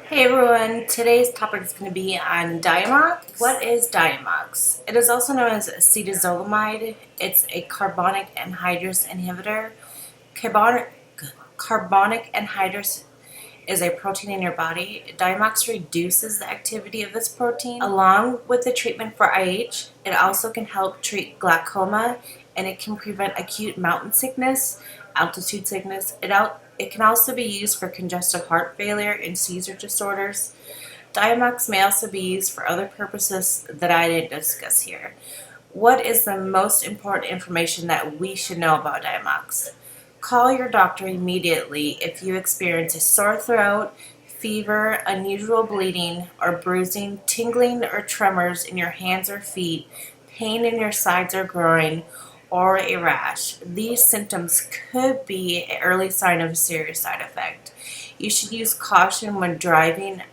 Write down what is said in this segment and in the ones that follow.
Hey everyone, today's topic is going to be on Diamox. What is Diamox? It is also known as acetazolamide. It's a carbonic anhydrase inhibitor. Carbonic anhydrase is a protein in your body. Diamox reduces the activity of this protein. Along with the treatment for IH, it also can help treat glaucoma, and it can prevent acute mountain sickness, altitude sickness. It can also be used for congestive heart failure and seizure disorders. Diamox may also be used for other purposes that I didn't discuss here. What is the most important information that we should know about Diamox? Call your doctor immediately if you experience a sore throat, fever, unusual bleeding or bruising, tingling or tremors in your hands or feet, pain in your sides or groin, or a rash. These symptoms could be an early sign of a serious side effect. You should use caution when driving,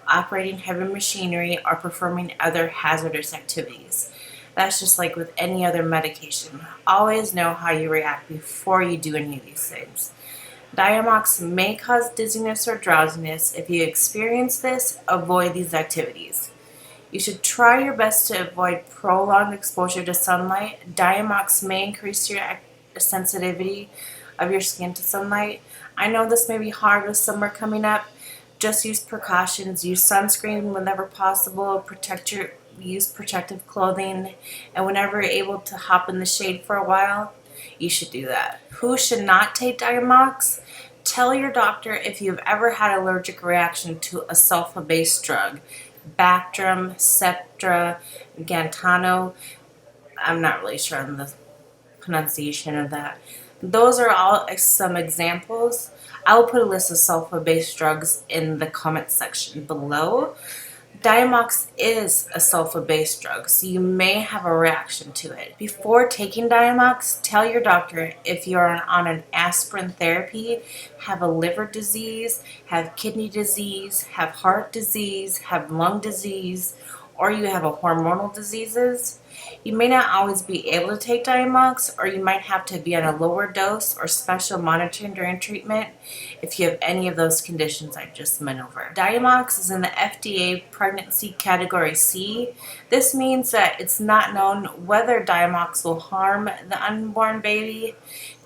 operating heavy machinery, or performing other hazardous activities. That's just like with any other medication. Always know how you react before you do any of these things. Diamox may cause dizziness or drowsiness. If you experience this, avoid these activities. You should try your best to avoid prolonged exposure to sunlight. Diamox may increase your sensitivity of your skin to sunlight. I know this may be hard with summer coming up. Just use precautions. Use sunscreen whenever possible. Use protective clothing, and whenever you're able to hop in the shade for a while, you should do that. Who should not take Diamox? Tell your doctor if you've ever had an allergic reaction to a sulfa-based drug. Bactrim, Septra, Gantano. I'm not really sure on the pronunciation of that. Those are all some examples. I will put a list of sulfa-based drugs in the comment section below. Diamox is a sulfa-based drug, so you may have a reaction to it. Before taking Diamox, tell your doctor if you're on an aspirin therapy, have a liver disease, have kidney disease, have heart disease, have lung disease, or you have a hormonal diseases. You may not always be able to take Diamox, or you might have to be on a lower dose or special monitoring during treatment if you have any of those conditions I just went over. Diamox is in the FDA pregnancy category C. This means that it's not known whether Diamox will harm the unborn baby.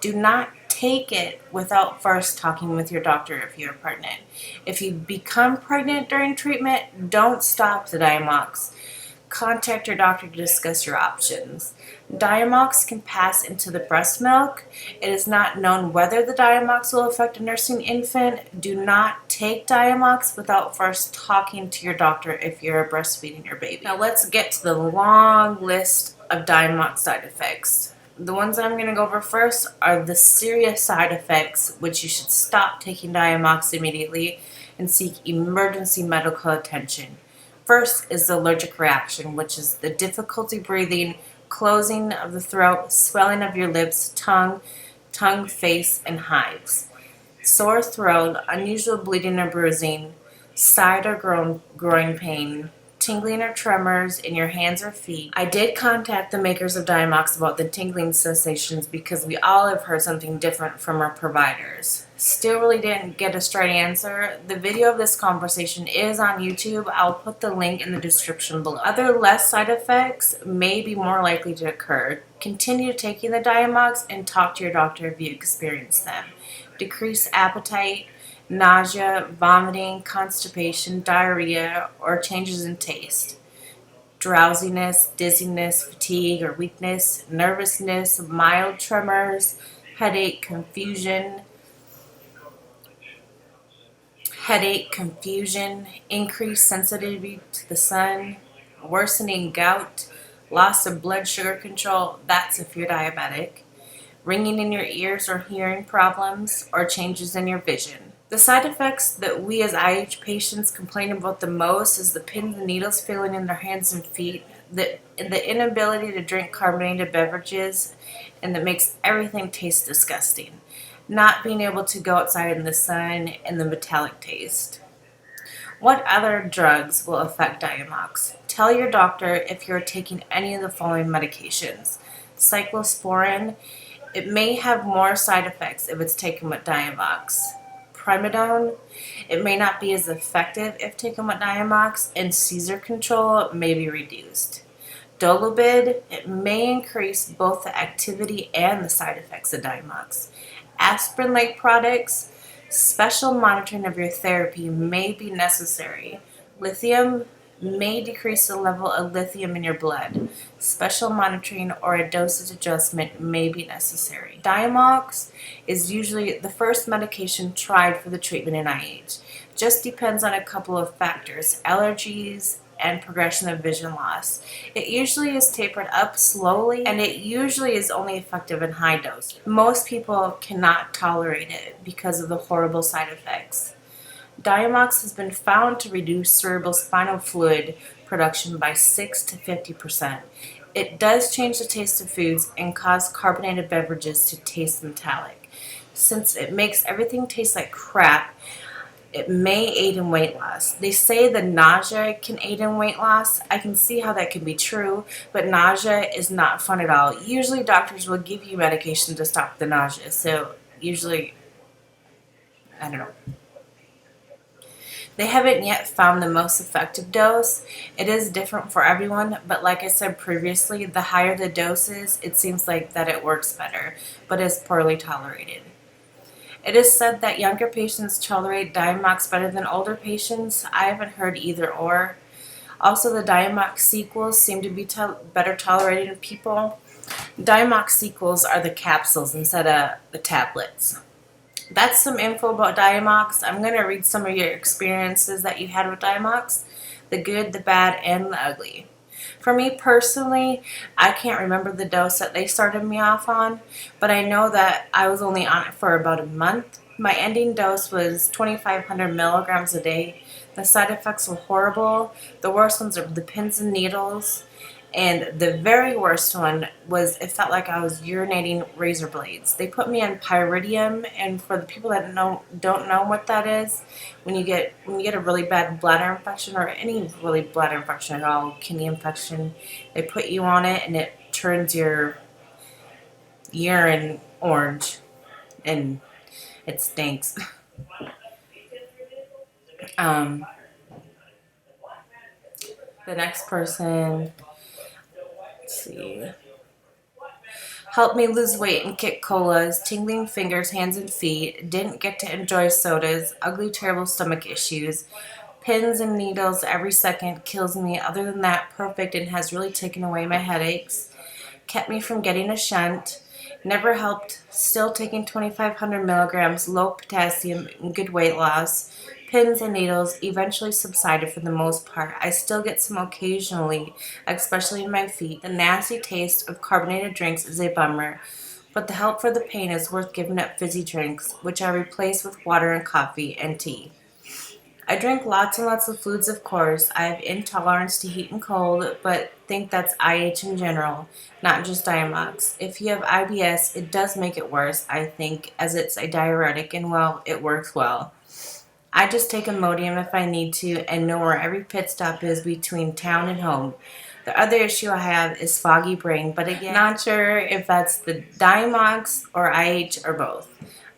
Do not take it without first talking with your doctor if you're pregnant. If you become pregnant during treatment, don't stop the Diamox. Contact your doctor to discuss your options. Diamox can pass into the breast milk. It is not known whether the Diamox will affect a nursing infant. Do not take Diamox without first talking to your doctor if you're breastfeeding your baby. Now let's get to the long list of Diamox side effects. The ones that I'm going to go over first are the serious side effects, which you should stop taking Diamox immediately and seek emergency medical attention. First is the allergic reaction, which is the difficulty breathing, closing of the throat, swelling of your lips, tongue, face, and hives. Sore throat, unusual bleeding or bruising, side or groin pain, tingling or tremors in your hands or feet. I did contact the makers of Diamox about the tingling sensations because we all have heard something different from our providers. Still really didn't get a straight answer. The video of this conversation is on YouTube. I'll put the link in the description below. Other less side effects may be more likely to occur. Continue taking the Diamox and talk to your doctor if you experience them. Decreased appetite, nausea, vomiting, constipation, diarrhea, or changes in taste. Drowsiness, dizziness, fatigue or weakness, nervousness, mild tremors, headache, confusion, increased sensitivity to the sun, worsening gout, loss of blood sugar control, that's if you're diabetic, ringing in your ears or hearing problems, or changes in your vision. The side effects that we as IH patients complain about the most is the pins and needles feeling in their hands and feet, the inability to drink carbonated beverages, and that makes everything taste disgusting. Not being able to go outside in the sun, and the metallic taste. What other drugs will affect Diamox? Tell your doctor if you're taking any of the following medications. Cyclosporin, it may have more side effects if it's taken with Diamox. primidone. It may not be as effective if taken with Diamox, and seizure control may be reduced. Dolobid, it may increase both the activity and the side effects of Diamox. Aspirin-like products, special monitoring of your therapy may be necessary. Lithium may decrease the level of lithium in your blood. Special monitoring or a dosage adjustment may be necessary. Diamox is usually the first medication tried for the treatment in IH. Just depends on a couple of factors: allergies and progression of vision loss. It usually is tapered up slowly, and it usually is only effective in high dose. Most people cannot tolerate it because of the horrible side effects. Diamox has been found to reduce cerebrospinal fluid production by 6 to 50%. It does change the taste of foods and cause carbonated beverages to taste metallic. Since it makes everything taste like crap, it may aid in weight loss. They say the nausea can aid in weight loss. I can see how that can be true, but nausea is not fun at all. Usually doctors will give you medication to stop the nausea, so usually, I don't know. They haven't yet found the most effective dose. It is different for everyone, but like I said previously, the higher the doses, it seems like that it works better, but is poorly tolerated. It is said that younger patients tolerate Diamox better than older patients. I haven't heard either or. Also, the Diamox sequels seem to be better tolerated in people. Diamox sequels are the capsules instead of the tablets. That's some info about Diamox. I'm going to read some of your experiences that you had with Diamox, the good, the bad, and the ugly. For me personally, I can't remember the dose that they started me off on, but I know that I was only on it for about a month. My ending dose was 2,500 milligrams a day. The side effects were horrible. The worst ones are the pins and needles. And the very worst one was it felt like I was urinating razor blades. They put me on pyridium, and for the people that don't know what that is, when you get a really bad bladder infection, or any really bladder infection at all, kidney infection, they put you on it and it turns your urine orange and it stinks. The next person, let's see. Helped me lose weight and kick colas, tingling fingers, hands and feet, didn't get to enjoy sodas, ugly, terrible stomach issues, pins and needles every second, kills me. Other than that, perfect, and has really taken away my headaches. Kept me from getting a shunt. Never helped. Still taking 2,500 milligrams, low potassium, and good weight loss. Pins and needles eventually subsided for the most part. I still get some occasionally, especially in my feet. The nasty taste of carbonated drinks is a bummer, but the help for the pain is worth giving up fizzy drinks, which I replace with water and coffee and tea. I drink lots and lots of foods, of course. I have intolerance to heat and cold, but think that's IH in general, not just Diamox. If you have IBS, it does make it worse, I think, as it's a diuretic and, well, it works well. I just take Imodium if I need to and know where every pit stop is between town and home. The other issue I have is foggy brain, but again, not sure if that's the Diamox or IH or both.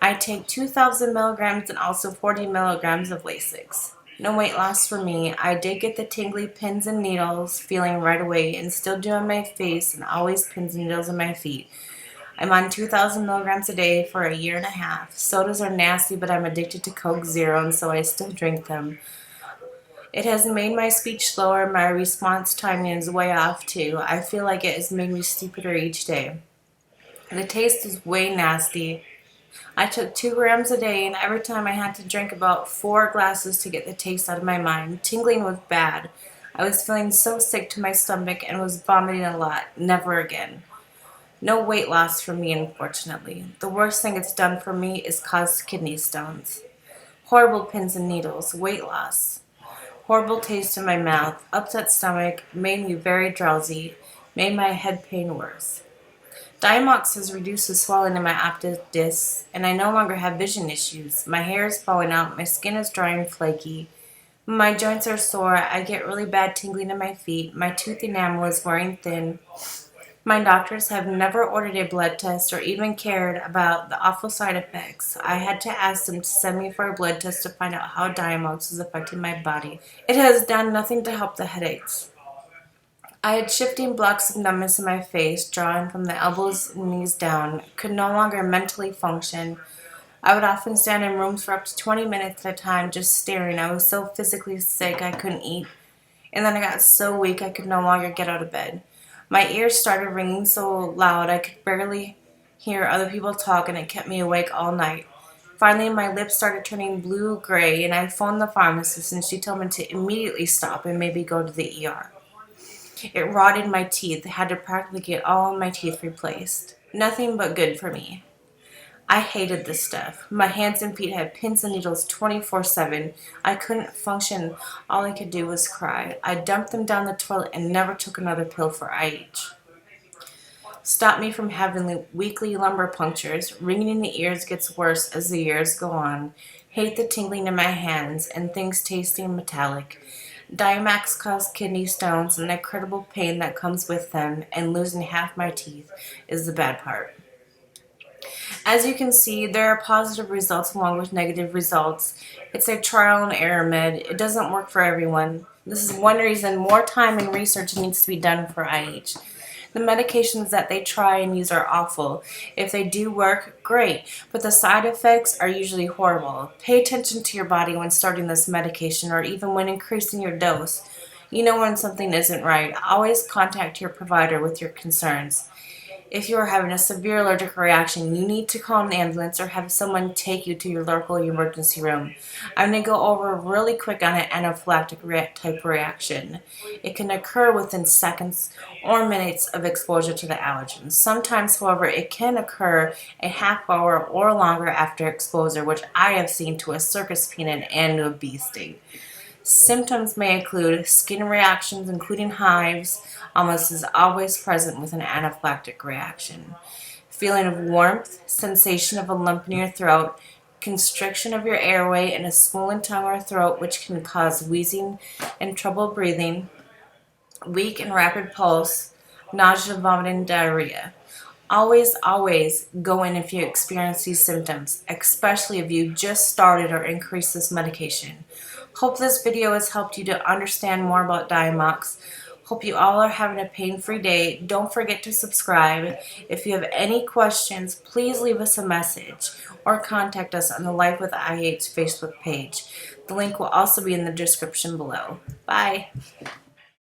I take 2,000 milligrams and also 40 milligrams of Lasix. No weight loss for me. I did get the tingly pins and needles feeling right away and still do on my face and always pins and needles on my feet. I'm on 2,000 milligrams a day for a year and a half. Sodas are nasty, but I'm addicted to Coke Zero, and so I still drink them. It has made my speech slower. My response timing is way off, too. I feel like it has made me stupider each day. The taste is way nasty. I took 2 grams a day, and every time I had to drink about 4 glasses to get the taste out of my mind. Tingling was bad. I was feeling so sick to my stomach and was vomiting a lot. Never again. No weight loss for me, unfortunately. The worst thing it's done for me is cause kidney stones. Horrible pins and needles, weight loss. Horrible taste in my mouth, upset stomach, made me very drowsy, made my head pain worse. Diamox has reduced the swelling in my optic discs, and I no longer have vision issues. My hair is falling out, my skin is dry and flaky. My joints are sore, I get really bad tingling in my feet, my tooth enamel is wearing thin. My doctors have never ordered a blood test or even cared about the awful side effects. I had to ask them to send me for a blood test to find out how Diamox is affecting my body. It has done nothing to help the headaches. I had shifting blocks of numbness in my face, drawing from the elbows and knees down, could no longer mentally function. I would often stand in rooms for up to 20 minutes at a time just staring. I was so physically sick I couldn't eat, and then I got so weak I could no longer get out of bed. My ears started ringing so loud I could barely hear other people talk, and it kept me awake all night. Finally, my lips started turning blue-gray, and I phoned the pharmacist, and she told me to immediately stop and maybe go to the ER. It rotted my teeth. I had to practically get all of my teeth replaced. Nothing but good for me. I hated this stuff. My hands and feet had pins and needles 24/7. I couldn't function. All I could do was cry. I dumped them down the toilet and never took another pill for IH. Stopped me from having weekly lumbar punctures. Ringing in the ears gets worse as the years go on. Hate the tingling in my hands and things tasting metallic. Diamox caused kidney stones and the incredible pain that comes with them, and losing half my teeth is the bad part. As you can see, there are positive results along with negative results. It's a trial and error med. It doesn't work for everyone. This is one reason more time and research needs to be done for IH. The medications that they try and use are awful. If they do work, great, but the side effects are usually horrible. Pay attention to your body when starting this medication or even when increasing your dose. You know when something isn't right. Always contact your provider with your concerns. If you are having a severe allergic reaction, you need to call an ambulance or have someone take you to your local emergency room. I'm going to go over really quick on an anaphylactic type reaction. It can occur within seconds or minutes of exposure to the allergens. Sometimes, however, it can occur a half hour or longer after exposure, which I have seen to a circus peanut and to a bee sting. Symptoms may include skin reactions, including hives, almost is always present with an anaphylactic reaction. Feeling of warmth, sensation of a lump in your throat, constriction of your airway, and a swollen tongue or throat, which can cause wheezing and trouble breathing, weak and rapid pulse, nausea, vomiting, diarrhea. Always, always go in if you experience these symptoms, especially if you just started or increased this medication. Hope this video has helped you to understand more about Diamox. Hope you all are having a pain-free day. Don't forget to subscribe. If you have any questions, please leave us a message or contact us on the Life with IH Facebook page. The link will also be in the description below. Bye.